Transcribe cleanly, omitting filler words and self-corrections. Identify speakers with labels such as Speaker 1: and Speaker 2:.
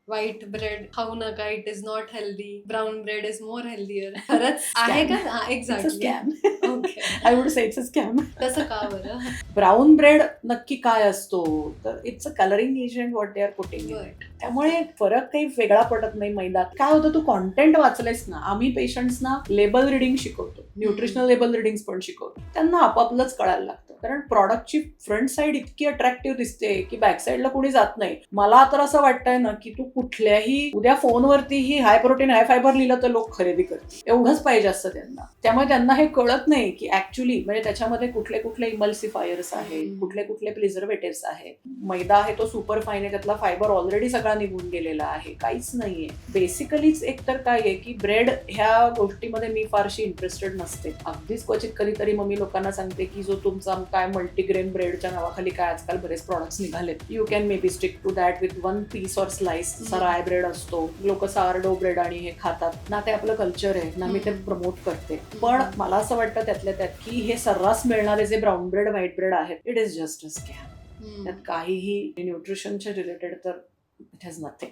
Speaker 1: White bread खाऊ नका, it is not healthy, brown bread is more healthier. खरंच आहे का? Exactly. Okay.
Speaker 2: I would say it's a scam.
Speaker 1: कसं का बरं?
Speaker 2: ब्राऊन ब्रेड नक्की काय असतो, तर it's a colouring agent what they are putting in it. त्यामुळे फरक काही वेगळा पडत नाही मैदात. काय होतं, तू कॉन्टेंट वाचलेस ना, आम्ही पेशंट्सना लेबल रिडिंग शिकवतो, न्यूट्रिशनल लेबल रिडिंग पण शिकवतो. त्यांना आपापलंच कळायला लागतं, कारण प्रॉडक्टची फ्रंट साईड इतकी अट्रॅक्टिव्ह दिसते की बॅक साईडला कोणी जात नाही. मला तर असं वाटतंय ना की तू कुठल्याही उद्या फोनवरतीही हाय प्रोटीन हाय फायबर लिहिलं तर लोक खरेदी करतील, एवढंच पाहिजे असतं त्यांना. त्यामुळे त्यांना हे कळत नाही की ऍक्च्युली म्हणजे त्याच्यामध्ये कुठले कुठले इमल्सिफायर्स आहेत, कुठले कुठले प्रिझर्वेटिव्स आहेत. मैदा आहे तो सुपर फाईन आहे, त्यातला फायबर ऑलरेडी सगळा निघून गेलेला आहे, काहीच नाहीये. बेसिकलीच एक तर काय आहे की ब्रेड ह्या गोष्टीमध्ये मी फारशी इंटरेस्टेड नसते. अगदीच क्वचित कधीतरी मग मी लोकांना सांगते की जो तुमचा काय मल्टीग्रेन ब्रेडच्या नावाखाली काय आजकाल बरेच प्रॉडक्ट्स निघालेत, you can may be stick to that with one piece or slice. जसा राय ब्रेड असतो, लोक सारडो ब्रेड आणि हे खातात ना, ते आपलं कल्चर आहे ना, मी ते प्रमोट करते. पण मला असं वाटतं त्यातल्या त्यात की हे सर्रास मिळणारे जे ब्राऊन ब्रेड व्हाईट ब्रेड आहेत, it is just a scam. त्यात काहीही न्यूट्रिशनच्या रिलेटेड तर इट हॅज नथिंग.